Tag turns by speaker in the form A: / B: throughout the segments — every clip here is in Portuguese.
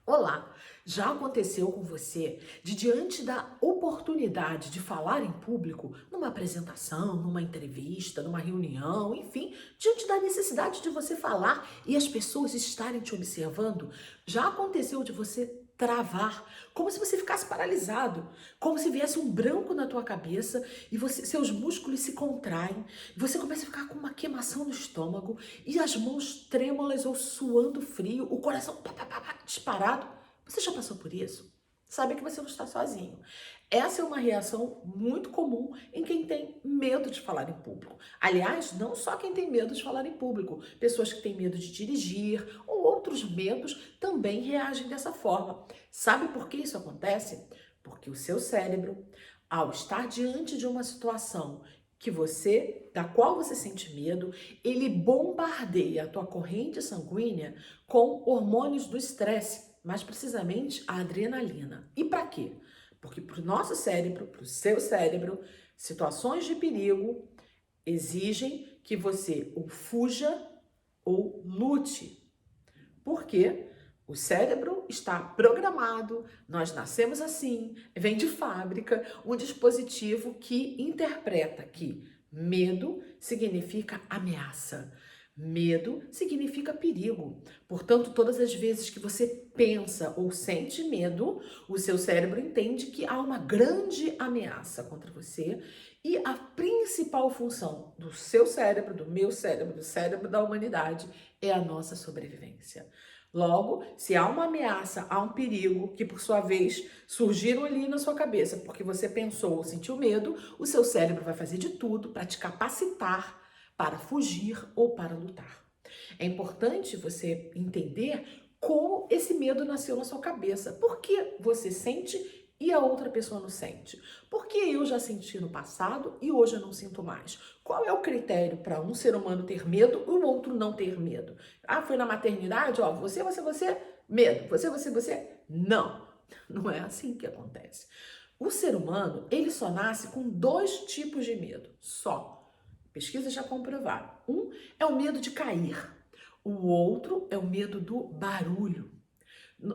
A: Olá, já aconteceu com você de diante da oportunidade de falar em público, numa apresentação, numa entrevista, numa reunião, enfim, diante da necessidade de você falar e as pessoas estarem te observando, já aconteceu de você travar, como se você ficasse paralisado, como se viesse um branco na tua cabeça e seus músculos se contraem, você começa a ficar com uma queimação no estômago e as mãos trêmulas ou suando frio, o coração pá, pá, pá, pá, disparado. Você já passou por isso? Sabe que você não está sozinho. Essa é uma reação muito comum em quem tem medo de falar em público. Aliás, não só quem tem medo de falar em público, pessoas que têm medo de dirigir ou outros medos também reagem dessa forma. Sabe por que isso acontece? Porque o seu cérebro, ao estar diante de uma situação da qual você sente medo, ele bombardeia a tua corrente sanguínea com hormônios do estresse, mais precisamente a adrenalina. E para quê? Porque para o nosso cérebro, para o seu cérebro, situações de perigo exigem que você ou fuja ou lute. Por quê? O cérebro está programado, nós nascemos assim, vem de fábrica, um dispositivo que interpreta que medo significa ameaça, medo significa perigo. Portanto, todas as vezes que você pensa ou sente medo, o seu cérebro entende que há uma grande ameaça contra você e a principal função do seu cérebro, do meu cérebro, do cérebro da humanidade é a nossa sobrevivência. Logo, se há uma ameaça, há um perigo que, por sua vez, surgiram ali na sua cabeça porque você pensou ou sentiu medo, o seu cérebro vai fazer de tudo para te capacitar para fugir ou para lutar. É importante você entender como esse medo nasceu na sua cabeça. Por que você sente e a outra pessoa não sente? Porque eu já senti no passado e hoje eu não sinto mais. Qual é o critério para um ser humano ter medo e o outro não ter medo? Ah, foi na maternidade? Ó, você, medo. Você. Não, não é assim que acontece. O ser humano, ele só nasce com dois tipos de medo, só. Pesquisas já comprovaram. Um é o medo de cair. O outro é o medo do barulho.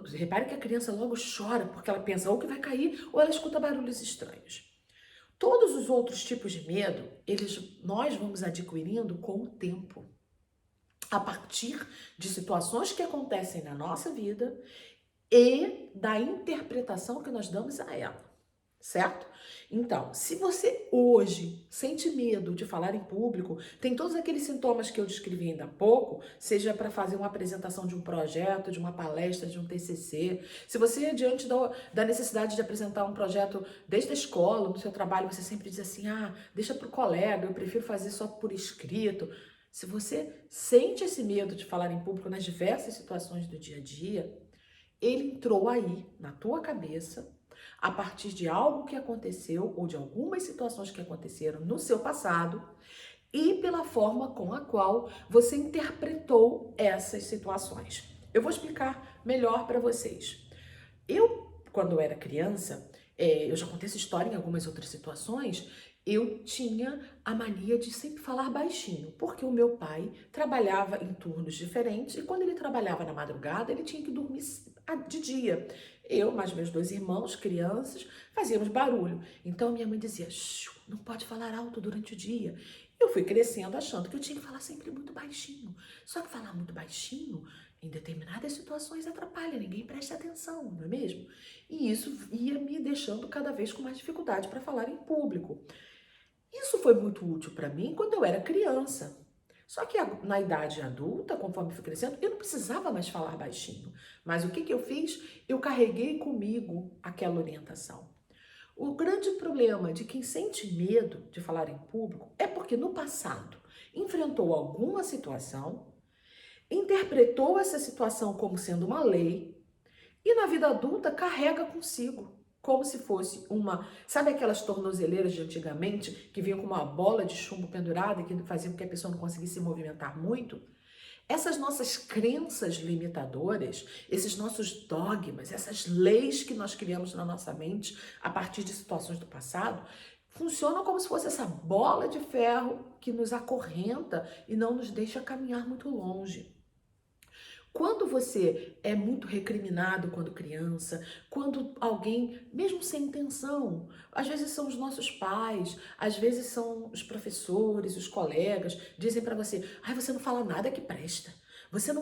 A: Repare que a criança logo chora porque ela pensa ou que vai cair ou ela escuta barulhos estranhos. Todos os outros tipos de medo, nós vamos adquirindo com o tempo, a partir de situações que acontecem na nossa vida e da interpretação que nós damos a ela. Certo? Então, se você hoje sente medo de falar em público, tem todos aqueles sintomas que eu descrevi ainda há pouco, seja para fazer uma apresentação de um projeto, de uma palestra, de um TCC, se você, diante da necessidade de apresentar um projeto desde a escola, no seu trabalho, você sempre diz assim, deixa para o colega, eu prefiro fazer só por escrito. Se você sente esse medo de falar em público nas diversas situações do dia a dia, ele entrou aí na tua cabeça a partir de algo que aconteceu ou de algumas situações que aconteceram no seu passado e pela forma com a qual você interpretou essas situações. Eu vou explicar melhor para vocês. Quando eu era criança, eu já contei essa história em algumas outras situações, eu tinha a mania de sempre falar baixinho, porque o meu pai trabalhava em turnos diferentes e quando ele trabalhava na madrugada, ele tinha que dormir de dia. Eu, mais meus dois irmãos, crianças, fazíamos barulho. Então minha mãe dizia, não pode falar alto durante o dia. Eu fui crescendo achando que eu tinha que falar sempre muito baixinho. Só que falar muito baixinho, em determinadas situações, atrapalha, ninguém presta atenção, não é mesmo? E isso ia me deixando cada vez com mais dificuldade para falar em público. Isso foi muito útil para mim quando eu era criança. Só que na idade adulta, conforme fui crescendo, eu não precisava mais falar baixinho. Mas o que eu fiz? Eu carreguei comigo aquela orientação. O grande problema de quem sente medo de falar em público é porque no passado enfrentou alguma situação, interpretou essa situação como sendo uma lei e na vida adulta carrega consigo, como se fosse sabe aquelas tornozeleiras de antigamente que vinham com uma bola de chumbo pendurada e que faziam com que a pessoa não conseguisse se movimentar muito? Essas nossas crenças limitadoras, esses nossos dogmas, essas leis que nós criamos na nossa mente a partir de situações do passado, funcionam como se fosse essa bola de ferro que nos acorrenta e não nos deixa caminhar muito longe. Quando você é muito recriminado quando criança, quando alguém, mesmo sem intenção, às vezes são os nossos pais, às vezes são os professores, os colegas, dizem para você: ai, você não fala nada que presta. Você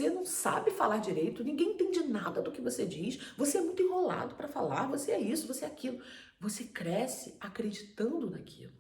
A: não sabe falar direito, ninguém entende nada do que você diz, você é muito enrolado para falar, você é isso, você é aquilo. Você cresce acreditando naquilo.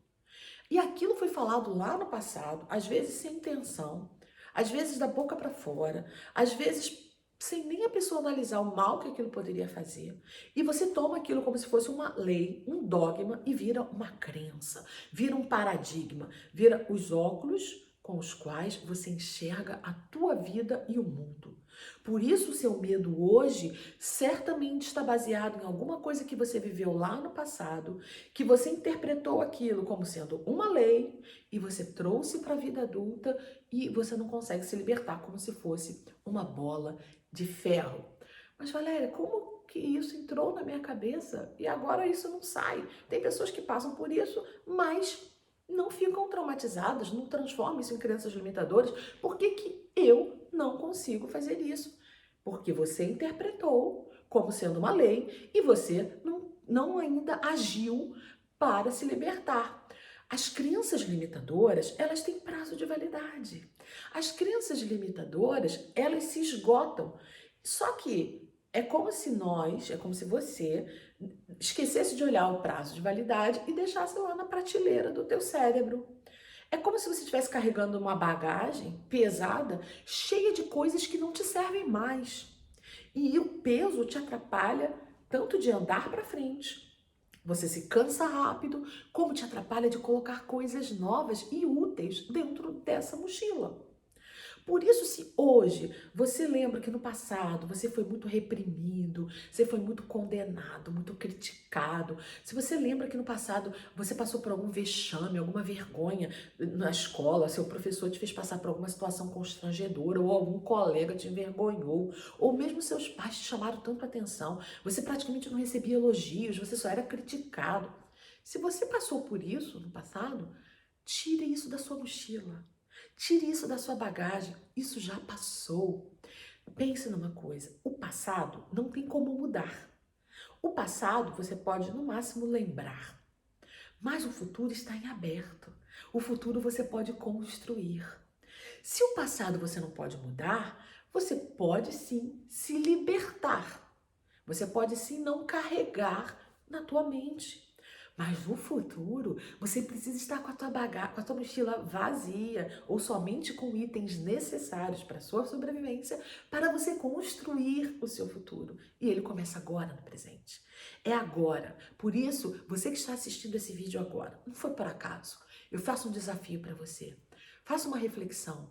A: E aquilo foi falado lá no passado, às vezes sem intenção, às vezes da boca para fora, às vezes sem nem a pessoa analisar o mal que aquilo poderia fazer. E você toma aquilo como se fosse uma lei, um dogma e vira uma crença, vira um paradigma, vira os óculos com os quais você enxerga a tua vida e o mundo. Por isso, o seu medo hoje certamente está baseado em alguma coisa que você viveu lá no passado, que você interpretou aquilo como sendo uma lei e você trouxe para a vida adulta e você não consegue se libertar como se fosse uma bola de ferro. Mas Valéria, como que isso entrou na minha cabeça e agora isso não sai? Tem pessoas que passam por isso, mas não ficam traumatizadas, não transformam isso em crenças limitadoras. Por que que eu não consigo fazer isso? Porque você interpretou como sendo uma lei e você não ainda agiu para se libertar. As crenças limitadoras, elas têm prazo de validade. As crenças limitadoras, elas se esgotam. Só que é como se você esquecesse de olhar o prazo de validade e deixasse lá na prateleira do teu cérebro. É como se você estivesse carregando uma bagagem pesada, cheia de coisas que não te servem mais. E o peso te atrapalha tanto de andar para frente. Você se cansa rápido, como te atrapalha de colocar coisas novas e úteis dentro dessa mochila. Por isso, se hoje você lembra que no passado você foi muito reprimido, você foi muito condenado, muito criticado, se você lembra que no passado você passou por algum vexame, alguma vergonha na escola, seu professor te fez passar por alguma situação constrangedora, ou algum colega te envergonhou, ou mesmo seus pais te chamaram tanto atenção, você praticamente não recebia elogios, você só era criticado. Se você passou por isso no passado, tire isso da sua mochila. Tire isso da sua bagagem, isso já passou. Pense numa coisa, o passado não tem como mudar. O passado você pode no máximo lembrar, mas o futuro está em aberto. O futuro você pode construir. Se o passado você não pode mudar, você pode sim se libertar. Você pode sim não carregar na tua mente. Mas no futuro, você precisa estar com a tua bagagem, com a tua mochila vazia ou somente com itens necessários para a sua sobrevivência para você construir o seu futuro. E ele começa agora no presente. É agora. Por isso, você que está assistindo esse vídeo agora, não foi por acaso. Eu faço um desafio para você. Faça uma reflexão.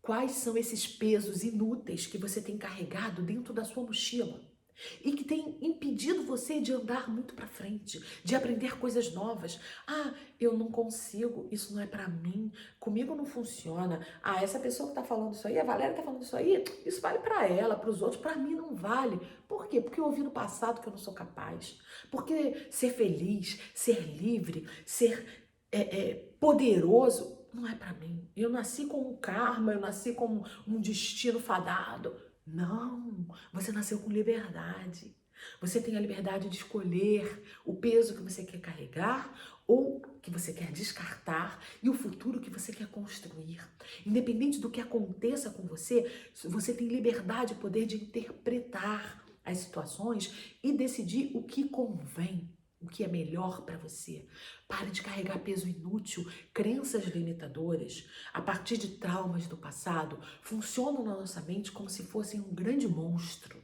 A: Quais são esses pesos inúteis que você tem carregado dentro da sua mochila? E que tem impedido você de andar muito para frente, de aprender coisas novas. Ah, eu não consigo, isso não é para mim, comigo não funciona. Ah, essa pessoa que tá falando isso aí, a Valéria tá falando isso aí, isso vale para ela, para os outros, para mim não vale. Por quê? Porque eu ouvi no passado que eu não sou capaz. Porque ser feliz, ser livre, ser poderoso não é para mim. Eu nasci com um karma, eu nasci com um destino fadado. Não, você nasceu com liberdade. Você tem a liberdade de escolher o peso que você quer carregar ou que você quer descartar e o futuro que você quer construir. Independente do que aconteça com você, você tem liberdade e poder de interpretar as situações e decidir o que convém. O que é melhor para você. Pare de carregar peso inútil, crenças limitadoras, a partir de traumas do passado, funcionam na nossa mente como se fossem um grande monstro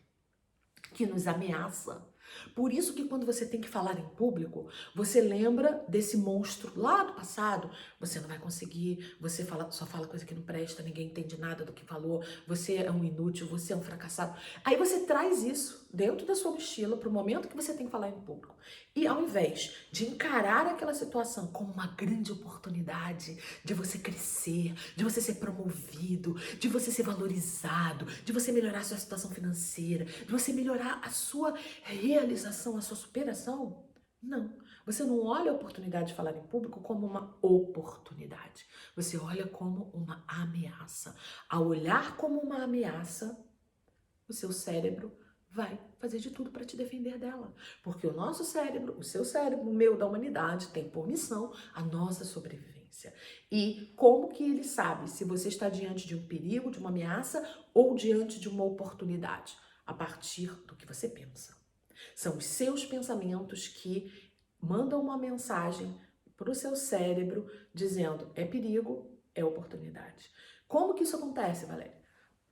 A: que nos ameaça. Por isso que quando você tem que falar em público, você lembra desse monstro lá do passado, você não vai conseguir, você só fala coisa que não presta, ninguém entende nada do que falou, você é um inútil, você é um fracassado. Aí você traz isso dentro da sua mochila para o momento que você tem que falar em público. E ao invés de encarar aquela situação como uma grande oportunidade de você crescer, de você ser promovido, de você ser valorizado, de você melhorar a sua situação financeira, de você melhorar a sua realização, a sua superação, não. Você não olha a oportunidade de falar em público como uma oportunidade. Você olha como uma ameaça. Ao olhar como uma ameaça, o seu cérebro vai fazer de tudo para te defender dela. Porque o nosso cérebro, o seu cérebro, o meu da humanidade, tem por missão a nossa sobrevivência. E como que ele sabe se você está diante de um perigo, de uma ameaça ou diante de uma oportunidade? A partir do que você pensa. São os seus pensamentos que mandam uma mensagem para o seu cérebro dizendo é perigo, é oportunidade. Como que isso acontece, Valéria?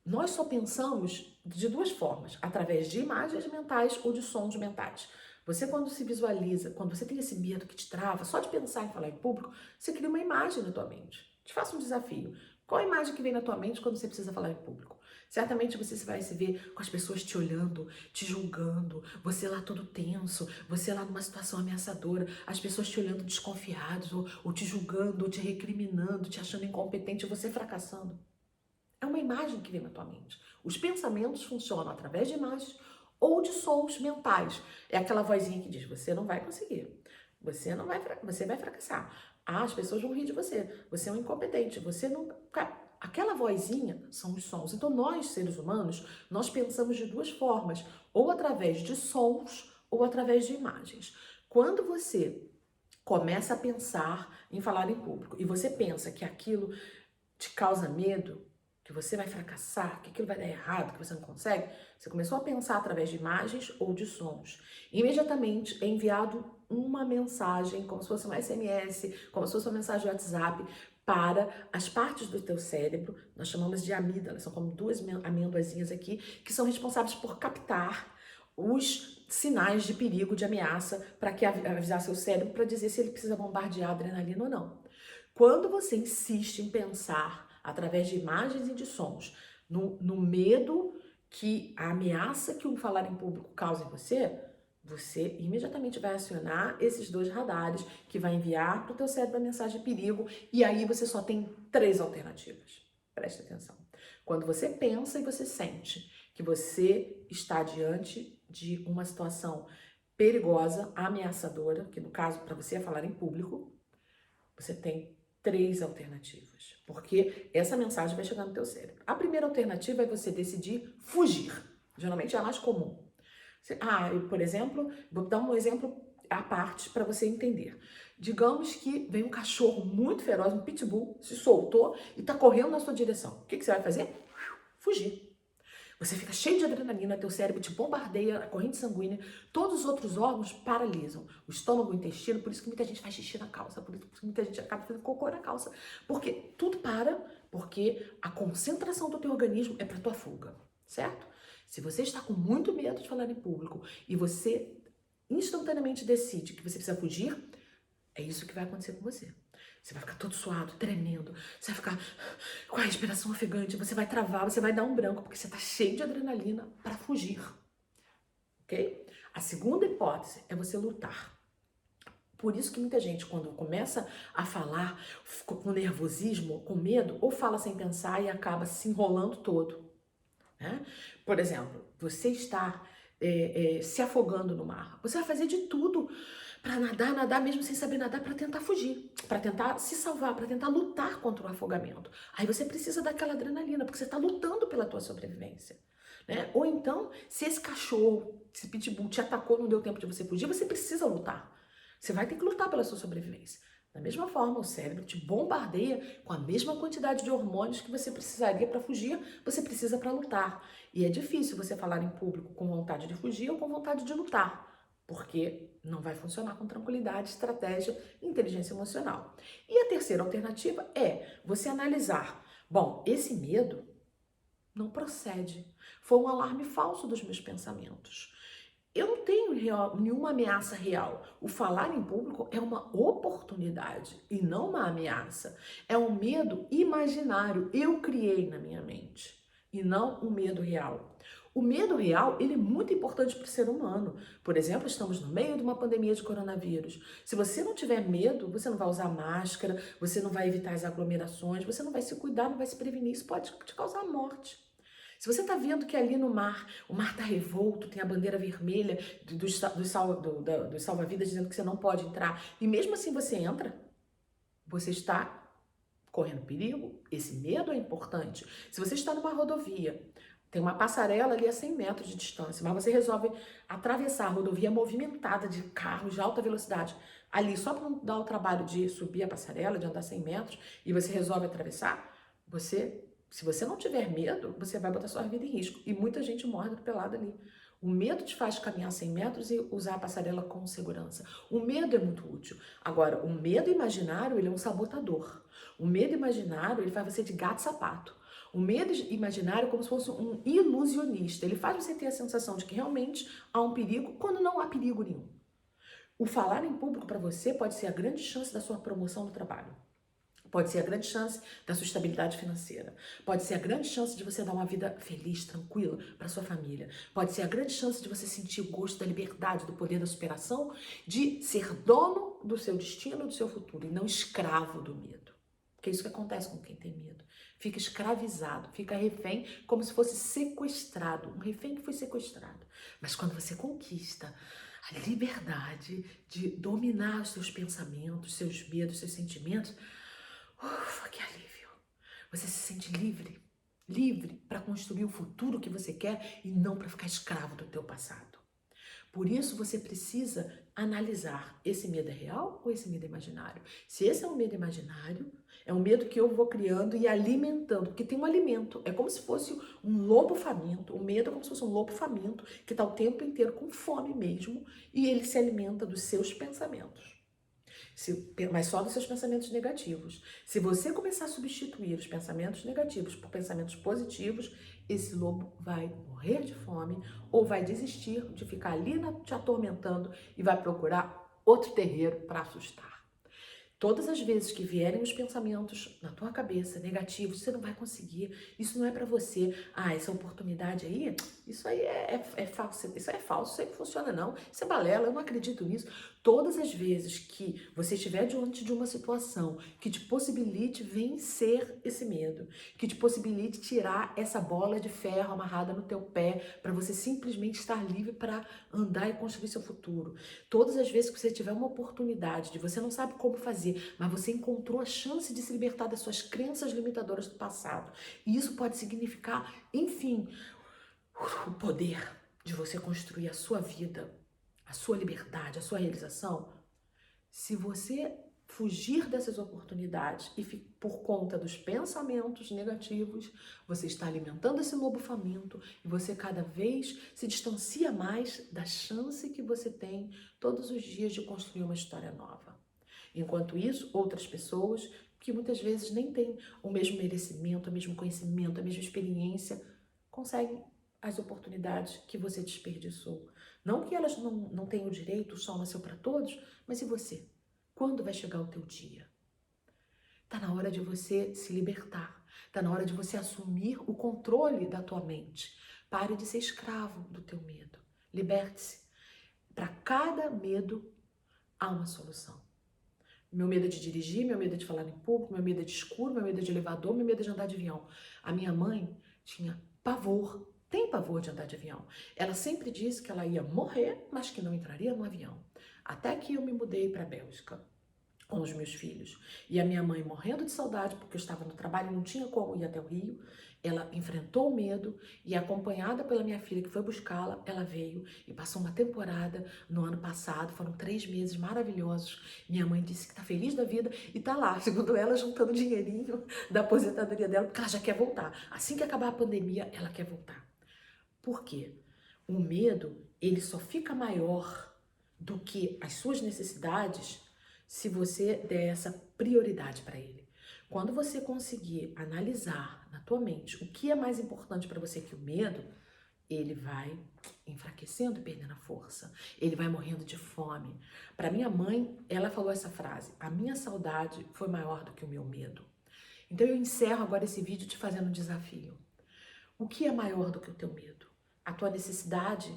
A: Nós só pensamos de duas formas, através de imagens mentais ou de sons mentais. Você quando se visualiza, quando você tem esse medo que te trava, só de pensar em falar em público, você cria uma imagem na tua mente. Te faço um desafio. Qual a imagem que vem na tua mente quando você precisa falar em público? Certamente você vai se ver com as pessoas te olhando, te julgando, você lá todo tenso, você lá numa situação ameaçadora, as pessoas te olhando desconfiados, ou te julgando, ou te recriminando, te achando incompetente, você fracassando. É uma imagem que vem na tua mente. Os pensamentos funcionam através de imagens ou de sons mentais. É aquela vozinha que diz: você não vai conseguir, você vai fracassar. Ah, as pessoas vão rir de você. Você é um incompetente. Você não. Aquela vozinha são os sons. Então nós, seres humanos, nós pensamos de duas formas, ou através de sons ou através de imagens. Quando você começa a pensar em falar em público e você pensa que aquilo te causa medo, que você vai fracassar, que aquilo vai dar errado, que você não consegue, você começou a pensar através de imagens ou de sons. Imediatamente é enviado uma mensagem, como se fosse um SMS, como se fosse uma mensagem de WhatsApp, para as partes do teu cérebro, nós chamamos de amígdalas, são como duas amêndoazinhas aqui, que são responsáveis por captar os sinais de perigo, de ameaça, para que avisar seu cérebro para dizer se ele precisa bombardear a adrenalina ou não. Quando você insiste em pensar através de imagens e de sons no medo que a ameaça que o falar em público causa em você, você imediatamente vai acionar esses dois radares que vai enviar para o teu cérebro a mensagem de perigo e aí você só tem três alternativas. Preste atenção. Quando você pensa e você sente que você está diante de uma situação perigosa, ameaçadora, que no caso para você é falar em público, você tem três alternativas, porque essa mensagem vai chegar no teu cérebro. A primeira alternativa é você decidir fugir. Geralmente é a mais comum. Eu, por exemplo, vou dar um exemplo à parte para você entender. Digamos que vem um cachorro muito feroz, um pitbull, se soltou e está correndo na sua direção. O que você vai fazer? Fugir. Você fica cheio de adrenalina, teu cérebro te bombardeia, a corrente sanguínea, todos os outros órgãos paralisam. O estômago, o intestino, por isso que muita gente faz xixi na calça, por isso que muita gente acaba fazendo cocô na calça. Porque tudo para, porque a concentração do teu organismo é para tua fuga, certo? Se você está com muito medo de falar em público e você instantaneamente decide que você precisa fugir, é isso que vai acontecer com você. Você vai ficar todo suado, tremendo, você vai ficar com a respiração ofegante, você vai travar, você vai dar um branco, porque você está cheio de adrenalina para fugir. Ok? A segunda hipótese é você lutar. Por isso que muita gente, quando começa a falar com nervosismo, com medo, ou fala sem pensar e acaba se enrolando todo. Né? Por exemplo, você está se afogando no mar. Você vai fazer de tudo para nadar mesmo sem saber nadar, para tentar fugir, para tentar se salvar, para tentar lutar contra o afogamento. Aí você precisa daquela adrenalina, porque você está lutando pela tua sobrevivência. Né? Ou então, se esse cachorro, esse pitbull te atacou, não deu tempo de você fugir, você precisa lutar. Você vai ter que lutar pela sua sobrevivência. Da mesma forma, o cérebro te bombardeia com a mesma quantidade de hormônios que você precisaria para fugir, você precisa para lutar. E é difícil você falar em público com vontade de fugir ou com vontade de lutar, porque não vai funcionar com tranquilidade, estratégia e inteligência emocional. E a terceira alternativa é você analisar: bom, esse medo não procede, foi um alarme falso dos meus pensamentos. Eu não tenho nenhuma ameaça real. O falar em público é uma oportunidade e não uma ameaça. É um medo imaginário, eu criei na minha mente, e não um medo real. O medo real, ele é muito importante para o ser humano. Por exemplo, estamos no meio de uma pandemia de coronavírus. Se você não tiver medo, você não vai usar máscara, você não vai evitar as aglomerações, você não vai se cuidar, não vai se prevenir. Isso pode te causar morte. Se você está vendo que ali no mar, o mar está revolto, tem a bandeira vermelha dos salva-vidas dizendo que você não pode entrar, e mesmo assim você entra, você está correndo perigo. Esse medo é importante. Se você está numa rodovia, tem uma passarela ali a 100 metros de distância, mas você resolve atravessar a rodovia movimentada de carros de alta velocidade, ali só para não dar o trabalho de subir a passarela, de andar 100 metros, e você resolve atravessar, se você não tiver medo, você vai botar sua vida em risco. E muita gente morre atropelada ali. O medo te faz caminhar 100 metros e usar a passarela com segurança. O medo é muito útil. Agora, o medo imaginário, ele é um sabotador. O medo imaginário, ele faz você de gato e sapato. O medo imaginário é como se fosse um ilusionista. Ele faz você ter a sensação de que realmente há um perigo quando não há perigo nenhum. O falar em público para você pode ser a grande chance da sua promoção no trabalho. Pode ser a grande chance da sua estabilidade financeira. Pode ser a grande chance de você dar uma vida feliz, tranquila para sua família. Pode ser a grande chance de você sentir o gosto da liberdade, do poder da superação, de ser dono do seu destino, do seu futuro e não escravo do medo. Porque é isso que acontece com quem tem medo. Fica escravizado, fica refém, como se fosse sequestrado. Um refém que foi sequestrado. Mas quando você conquista a liberdade de dominar os seus pensamentos, seus medos, seus sentimentos, ufa, que alívio. Você se sente livre, livre para construir o futuro que você quer e não para ficar escravo do teu passado. Por isso você precisa analisar, esse medo é real ou esse medo é imaginário? Se esse é um medo imaginário, é um medo que eu vou criando e alimentando, porque tem um alimento, é como se fosse um lobo faminto, o medo é como se fosse um lobo faminto, que está o tempo inteiro com fome mesmo, e ele se alimenta dos seus pensamentos. Mas só dos seus pensamentos negativos. Se você começar a substituir os pensamentos negativos por pensamentos positivos, esse lobo vai morrer de fome ou vai desistir de ficar ali te atormentando e vai procurar outro terreiro para assustar. Todas as vezes que vierem os pensamentos na tua cabeça negativos, você não vai conseguir, isso não é para você. Ah, essa oportunidade aí, isso aí é falso, isso aí é falso, isso aí não funciona não, isso é balela, eu não acredito nisso. Todas as vezes que você estiver diante de uma situação que te possibilite vencer esse medo, que te possibilite tirar essa bola de ferro amarrada no teu pé, para você simplesmente estar livre para andar e construir seu futuro. Todas as vezes que você tiver uma oportunidade de você não sabe como fazer, mas você encontrou a chance de se libertar das suas crenças limitadoras do passado. E isso pode significar, enfim, o poder de você construir a sua vida, a sua liberdade, a sua realização. Se você fugir dessas oportunidades e por conta dos pensamentos negativos, você está alimentando esse lobo faminto e você cada vez se distancia mais da chance que você tem todos os dias de construir uma história nova. Enquanto isso, outras pessoas que muitas vezes nem têm o mesmo merecimento, o mesmo conhecimento, a mesma experiência, conseguem as oportunidades que você desperdiçou. Não que elas não tenham direito, o sol nasceu para todos, mas e você? Quando vai chegar o teu dia? Tá na hora de você se libertar. Tá na hora de você assumir o controle da tua mente. Pare de ser escravo do teu medo. Liberte-se. Para cada medo há uma solução. Meu medo é de dirigir, meu medo é de falar em público, meu medo é de escuro, meu medo é de elevador, meu medo é de andar de avião. A minha mãe tinha pavor, tem pavor de andar de avião. Ela sempre disse que ela ia morrer, mas que não entraria no avião. Até que eu me mudei para a Bélgica com os meus filhos. E a minha mãe morrendo de saudade, porque eu estava no trabalho e não tinha como ir até o Rio, ela enfrentou o medo e, acompanhada pela minha filha que foi buscá-la, ela veio e passou uma temporada no ano passado, foram 3 meses maravilhosos. Minha mãe disse que tá feliz da vida e tá lá, segundo ela, juntando dinheirinho da aposentadoria dela, porque ela já quer voltar. Assim que acabar a pandemia, ela quer voltar. Por quê? O medo, ele só fica maior do que as suas necessidades se você der essa prioridade para ele. Quando você conseguir analisar na tua mente o que é mais importante para você que o medo, ele vai enfraquecendo e perdendo a força. Ele vai morrendo de fome. Para minha mãe, ela falou essa frase: a minha saudade foi maior do que o meu medo. Então eu encerro agora esse vídeo te fazendo um desafio. O que é maior do que o teu medo? A tua necessidade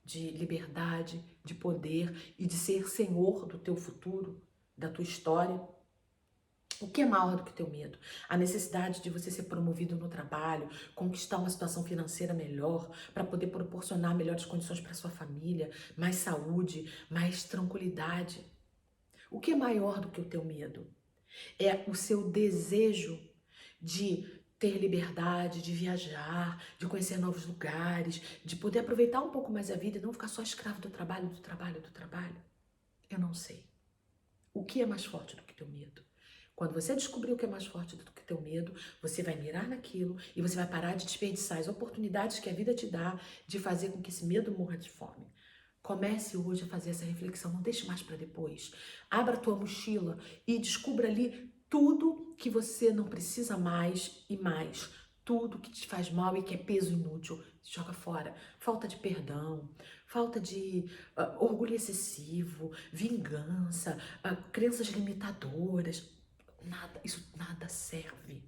A: de liberdade, de poder e de ser senhor do teu futuro, da tua história? O que é maior do que o teu medo? A necessidade de você ser promovido no trabalho, conquistar uma situação financeira melhor, para poder proporcionar melhores condições para sua família, mais saúde, mais tranquilidade. O que é maior do que o teu medo? É o seu desejo de ter liberdade, de viajar, de conhecer novos lugares, de poder aproveitar um pouco mais a vida e não ficar só escravo do trabalho, do trabalho, do trabalho. Eu não sei. O que é mais forte do que teu medo? Quando você descobrir o que é mais forte do que teu medo, você vai mirar naquilo e você vai parar de desperdiçar as oportunidades que a vida te dá de fazer com que esse medo morra de fome. Comece hoje a fazer essa reflexão, não deixe mais para depois. Abra a tua mochila e descubra ali tudo que você não precisa mais e mais. Tudo que te faz mal e que é peso inútil, joga fora. Falta de perdão, falta de orgulho excessivo, vingança, crenças limitadoras. Nada, isso nada serve.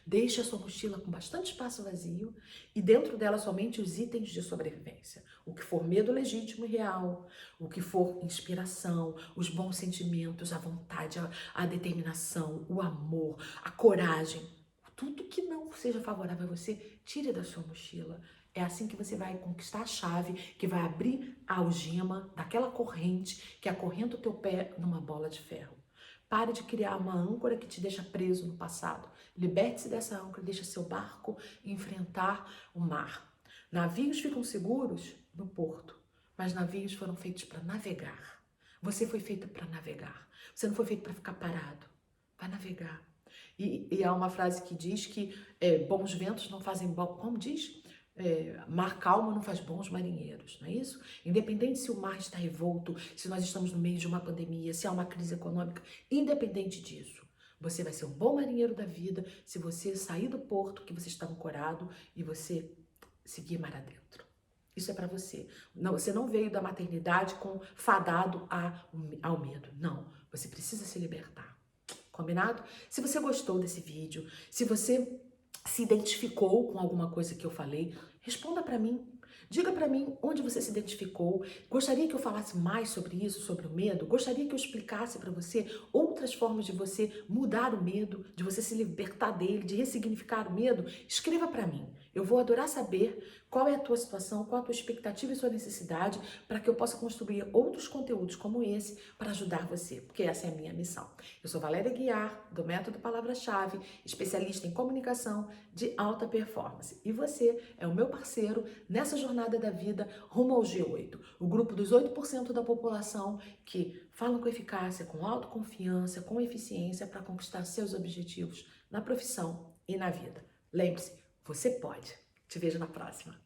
A: Deixe a sua mochila com bastante espaço vazio e dentro dela somente os itens de sobrevivência. O que for medo legítimo e real, o que for inspiração, os bons sentimentos, a vontade, a determinação, o amor, a coragem. Tudo que não seja favorável a você, tire da sua mochila. É assim que você vai conquistar a chave que vai abrir a algema daquela corrente que acorrenta o teu pé numa bola de ferro. Pare de criar uma âncora que te deixa preso no passado. Liberte-se dessa âncora e deixe seu barco enfrentar o mar. Navios ficam seguros no porto, mas navios foram feitos para navegar. Você foi feita para navegar. Você não foi feito para ficar parado. Vai navegar. E há uma frase que diz que bons ventos não fazem bom. Como diz? Mar calmo não faz bons marinheiros, não é isso? Independente se o mar está revolto, se nós estamos no meio de uma pandemia, se há uma crise econômica, independente disso, você vai ser um bom marinheiro da vida se você sair do porto que você está ancorado e você seguir mar adentro. Isso é para você. Não, você não veio da maternidade fadado ao medo. Não, você precisa se libertar. Combinado? Se você gostou desse vídeo, se você se identificou com alguma coisa que eu falei, responda para mim. Diga para mim onde você se identificou. Gostaria que eu falasse mais sobre isso, sobre o medo? Gostaria que eu explicasse para você outras formas de você mudar o medo, de você se libertar dele, de ressignificar o medo? Escreva para mim. Eu vou adorar saber qual é a tua situação, qual a tua expectativa e sua necessidade para que eu possa construir outros conteúdos como esse para ajudar você, porque essa é a minha missão. Eu sou Valéria Guiar, do Método Palavra-Chave, especialista em comunicação de alta performance. E você é o meu parceiro nessa jornada da vida rumo ao G8, o grupo dos 8% da população que falam com eficácia, com autoconfiança, com eficiência para conquistar seus objetivos na profissão e na vida. Lembre-se, você pode. Te vejo na próxima.